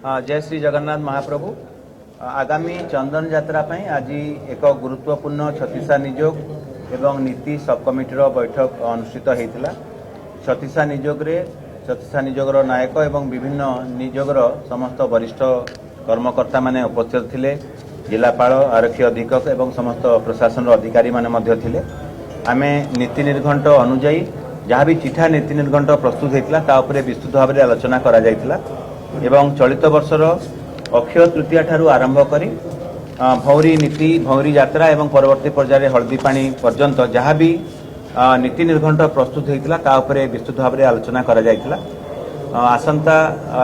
जय श्री जगन्नाथ महाप्रभु। आगामी चंदन यात्रा आज एक गुरुत्वपूर्ण छत्तीसा निजोग एवं नीति सब कमिटीर बैठक अनुष्ठित होता। छत्तीसा निजोगर नायक एवं विभिन्न निजोगर समस्त वरिष्ठ कर्मकर्ता माने उपस्थित थिले। जिलापाल, आरक्षी अधीक्षक एवं समस्त प्रशासन अधिकारी माने थिले। आमे नीति निर्घंट अनुजाई जहाँ भी चिठा नीति निर्घंट प्रस्तुत होता विस्तृत भाव में आलोचना करा जायतिला एवं चलित वर्षर अक्षय तृतीया ठारू आरंभ करी भौरी नीति भौरी यात्रा एवं परवर्ती पर्यायर हल्दी पानी पर्यंत जहाँ भी नीति निर्घंट प्रस्तुत होता विस्तृत भाव में आलोचना करा जायतिला। आसंता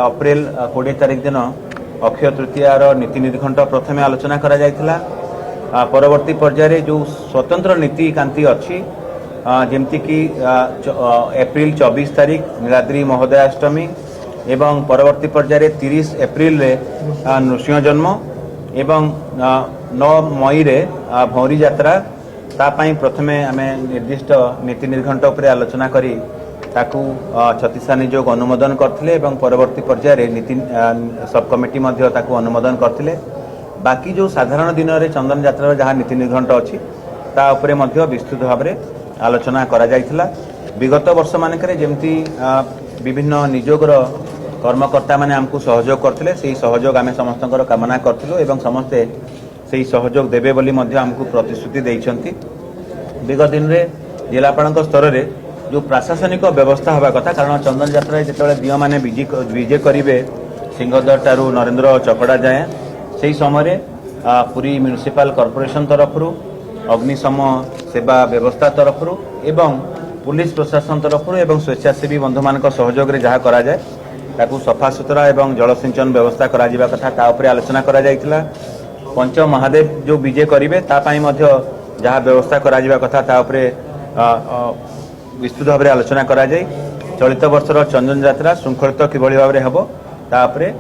अप्रैल 20 तारिख दिन अक्षय तृतीयार नीति निर्घंट प्रथम आलोचना करा जायतिला। परवर्ती पर्यायर जो स्वतंत्र नीति कांति अच्छी जमती कि एप्रिल 24 तारिख नीलाद्री महोदयाष्टमी एवं परवर्ती पर्यायर 30 एप्रिल रे नृसिंह जन्म एवं 9 मई रे भौरी यात्रा तापाई प्रथमे आमे निर्दिष्ट नीति निर्घंट उपर आलोचना करी ताकू छत्तीसा निजोग अनुमोदन करथिले एवं परवर्ती पर्यायर नीति सब कमिटी मध्य ताकू अनुमोदन करथिले। बाकी जो साधारण दिन रे चंदन यात्रा जहाँ नीति निर्घंट अच्छी ता उपरे मध्य विस्तृत भाव में आलोचना करा जायतिला। विगत वर्ष मानकरे जेमती विभिन्न निजोगर कर्मकर्ता माने हमको सहयोग करथिले सेही सहयोग आमे समस्तकर कामना करथिलु एवं समस्ते सेही सहयोग देबे बोली मध्य हमको प्रतिश्रुति दैछंती। विगत दिन रे जिलापालक स्तर रे जो प्रशासनिक व्यवस्था हवा कथा कारण चंदन यात्रा जेतेबेले दियो माने विजय करिवे सिंहदर टारू नरेंद्र चकड़ा जाए सेही समय पुरी म्युनिसिपल कॉर्पोरेशन तरफरु अग्निशम सेवा व्यवस्था तरफरु एवं पुलिस प्रशासन तरफरु एवं स्वेच्छासेवी बंधु मान सहयोग रे जहाँ करा जाए ताकू सफा सुतरा एवं जलसिंचन व्यवस्था करा जिबा कथा ता उपरे आलोचना करा जायतिला। पंच महादेव जो विजय करिवे ता पई मध्य जहाँ व्यवस्था करा जिबा कथा ता उपरे विस्तृत भाव में आलोचना करा जाय। चलित वर्षर चंदन यात्रा श्रृंखलित किभଳି भाव में हबो ता उपरे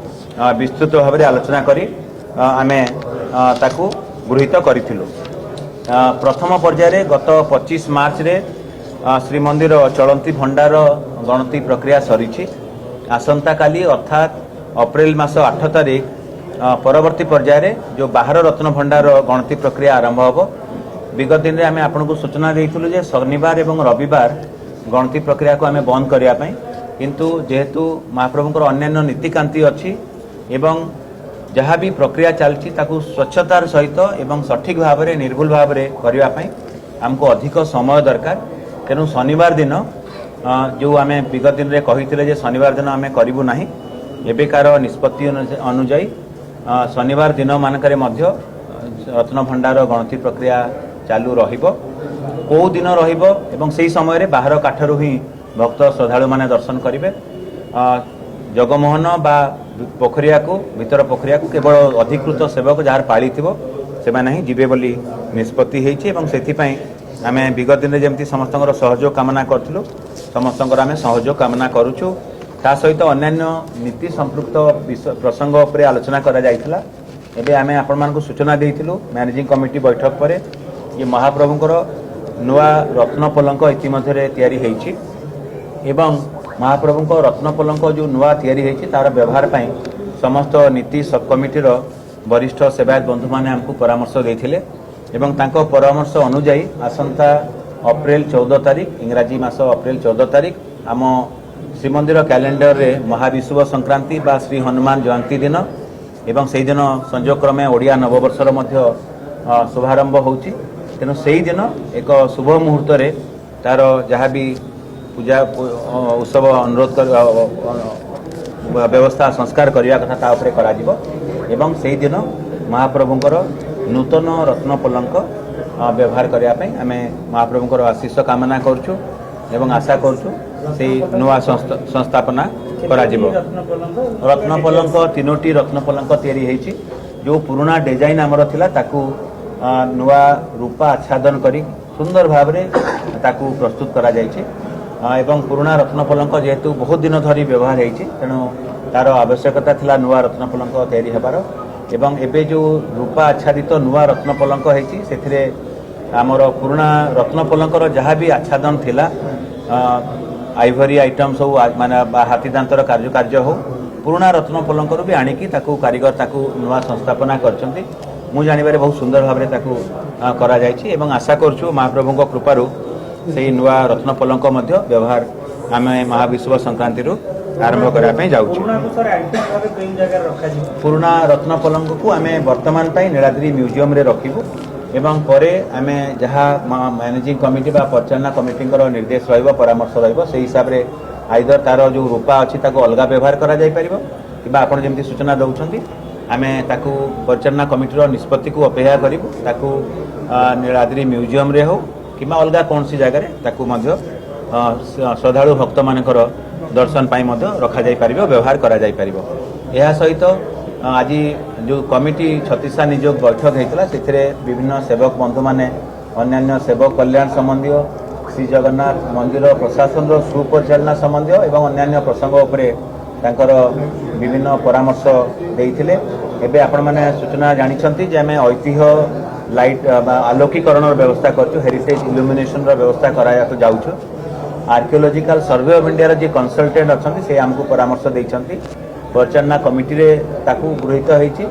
विस्तृत भाव में आलोचना करी आमे ताकू गृहीत करिथिलु। प्रथम पर्यायर गत 25 मार्च रे श्रीमंदिर चलंती भंडार गणति प्रक्रिया सरीछि। आसंता काली अर्थात अप्रैल मास 8 तारिख परवर्ती पर्यायर जो बाहर रत्न भंडार गणति प्रक्रिया आरंभ होबो। विगत दिन रे आमे आपनको सूचना देइथिलु जे शनिवार एवं रविवार गणति प्रक्रिया को आमे बंद करिया पई किंतु जेहेतु महाप्रभुଙ୍କର अन्यान्य नीतिकांति अछि एवं जहाँ भी प्रक्रिया चलती ताकू स्वच्छतार सहित एवं सठिक भाव में निर्भुल भाव में करने आमको अधिक समय दरकार। तेणु शनिवार दिन जो आम विगत दिन में कही शनिवार दिन आम करूँ ना एबेकार निष्पत्ति अनुजाई शनिवार दिन मानकरे मध्य रत्न भंडार गणति प्रक्रिया चालू रहिबो। कौ दिन रहिबो एवं सेही समय रे बाहर काठरू ही भक्त श्रद्धालु माने दर्शन करिवे। जगमोहन बा पोखरिया को भीतर पोखरिया को केवल अधिकृत सेवक जार पाली थी से ही जीवे बोली निष्पत्ति होती। आम विगत दिन जमी समस्त सहयोग कामना करूँ समस्त आम सहयोग कामना करुचु। ता सहित अन्यान्य नीति संपृक्त प्रसंग उपर आलोचना करा जायतिला। एबे आम आपण मानकु सूचना देइथिलु मैनेजिंग कमिटी बैठक पर ये महाप्रभुଙ୍କର नुआ रत्न पलंक इतिमध्य तैयारी होइछि एवं महाप्रभु रत्न पलंक जो नुआ तैयारी होइछि तार व्यवहार पाई समस्त नीति सब कमिटीर वरिष्ठ सेवायत बंधु माने हमको परामर्श देइथिले एवं तांको परामर्श अनुजाई आसंता अप्रैल 14 तारिख इंग्राजी मास अप्रैल 14 तारिख आम श्रीमंदिर कैलेंडर रे महाविषुव संक्रांति बा श्री हनुमान जयंती दिन एवं से दिन संयोग क्रमे ओडिया नववर्षर मध्य शुभारंभ होउछि। तेणु से दिन एक शुभ मुहूर्त रे तार जहाँ भी पूजा उत्सव अनुरोध कर व्यवस्था संस्कार करने कथा ता उपरे करा जिवो एवं से दिन महाप्रभुଙ୍କର नूतन रत्न पलंक व्यवहार करने पई आमे महाप्रभुଙ୍କର आशीष कामना करछु एवं आशा करछु से नुआ संस्थापना करा जिवो। रत्न पलंक 3टी रत्न पलंक तैयारी होइछि। जो पुराना डिजाइन आमर थिला ताकू नुआ रूपा आच्छादन करी सुंदर भाव में ताकू प्रस्तुत करा जायछि एवं पुराना रत्न पलंक जेहेतु बहुत दिन धरी व्यवहार होइछि तेणु तार आवश्यकता थिला नुआ रत्न पलंक तैयारी हेबार एवं एबे जो रूपा आच्छादित नुआ रत्न पलंक होइछि सेथिरे आमर पुराना रत्न पलंकर जहाँ भी आच्छादन थिला आइभरी आइटम सब माने हाथी दांतर कार्य हो पुराणा रत्न पलंकर भी आणिकी ताकू कारीगर ताकू नुआ संस्थापना करछंती मु जानिबारे बहुत सुंदर भाव ताकू करा जायछि एवं आशा करछु महाप्रभुଙ୍କ कृपारू सेही नुआ रत्न पलंक मध्य व्यवहार आमे महाविश्व संक्रांति रु आरंभ करा पे जाउछु। पुराणा रत्न पलंक को आमे वर्तमान पई नीलाद्री म्यूजियम रे रखिबु एवं परे आमे जहा मैनेजिंग कमिटी बा परिचालना कमिटी निर्देश रहिबो परामर्श रहिबो सेही हिसाब रे आइदर तार जो रूपा अच्छी अलग व्यवहार करा जाय परिबो कि आपण जेमती सूचना दउछंती आमे ताकू परिचालना कमिटीर निष्पत्ति को अपेक्षा करिबु ताकू नीलाद्री म्यूजियम रे हो कि अलग कौन सी जगह ताकू मध्य श्रद्धालु भक्त मानकर दर्शन पाई मध्य रखा जाय परिबो व्यवहार करा जाय परिबो। एहा सहित आज जो कमिटी छत्तीसा नियोग बैठक होता से विभिन्न सेवक बंधु माने अन्य सेवक कल्याण संबंधी श्री जगन्नाथ मंदिर प्रशासन सुपरिचालना संबंधी और अन्य प्रसंग उपरे तांकर विभिन्न परामर्श देइथिले। एबे आपण माने सूचना जानिछंती जे आमे ऐतिह्य लाइट आलोकीकरण व्यवस्था करछु हेरिटेज इल्युमिनेशन व्यवस्था कराया तो जाउछु। आर्कियोलॉजिकल सर्वे ऑफ इंडिया जे कंसल्टेंट अछंती से हमको परामर्श देइछंती परिचालना कमिटी रे ताकू गृहीत होईछि।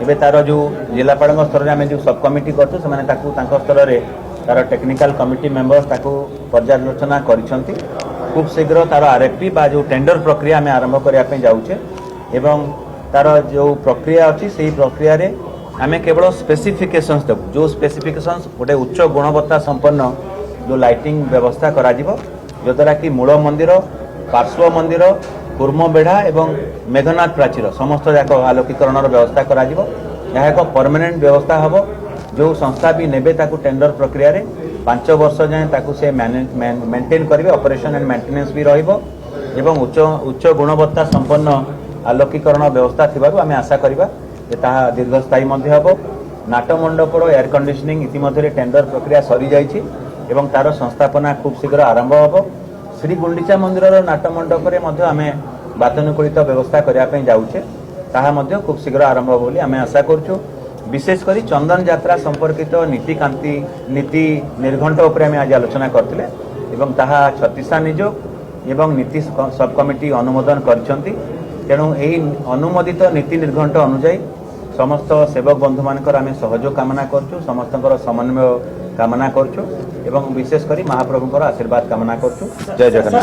एबे तार जो जिलापाल स्तर में आम जो सब कमिटी करछु से माने ताकू तांको स्तर रे तार टेक्निकल कमिटी मेंबर्स ताकू पर्यालोचना करिसंती। खूब शीघ्र तार आरएफपी बा जो टेंडर प्रक्रिया आम आरंभ करिया पे जाउछे एवं तार जो प्रक्रिया अछि सेही प्रक्रिया रे आम केवल स्पेसिफिकेशंस देबु जो स्पेसिफिकेशंस गोटे उच्च गुणवत्ता संपन्न जो लाइटिंग व्यवस्था करा जिवो जद्वारा कि मूल मंदिर पार्श्व मंदिर कूर्म बेढ़ा एवं मेघनाथ प्राचीर समस्त जाक आलोकीकरण व्यवस्था करा जिवो। यह एक परमानेंट व्यवस्था हम जो संस्था भी नेबे ताकू टेंडर प्रक्रिया रे 5 वर्ष जाए ताकू से मेंटेन करेंगे ऑपरेशन एंड मेंटेनेंस भी रहिबो एवं उच्च गुणवत्ता संपन्न आलोकीकरण व्यवस्था थिबारु आमे आशा करिबा जे ताहा दीर्घस्थायी मध्ये हबो। नाटमंडपर एयर कंडीशनिंग इतिमध्ये टेंडर प्रक्रिया सरी जाइछि एवं तार संस्थापना खूब शीघ्र आरंभ हबो। श्री गुंडीचा मंदिर नाटमंडपर आमे वातानुकूलित व्यवस्था करने जाऊे ताहा मध्य खूब शीघ्र आरंभ हो बोली आमे आशा करछु। विशेषकर चंदन यात्रा संपर्कित नीति निर्घंट उपरे आमे आज आलोचना करथिले एवं ताहा छत्तीसा नियोग एवं नीति सब कमिटी अनुमोदन करछंती। तेणु एही अनुमोदित नीति निर्घंट अनुसार समस्त सेवक बंधु मानकर आमे सहयोग कामना करछु समस्तकर समन्वय कामना करछु एवं विशेषकर महाप्रभुଙ୍କର आशीर्वाद कामना करछु। जय जगन्नाथ।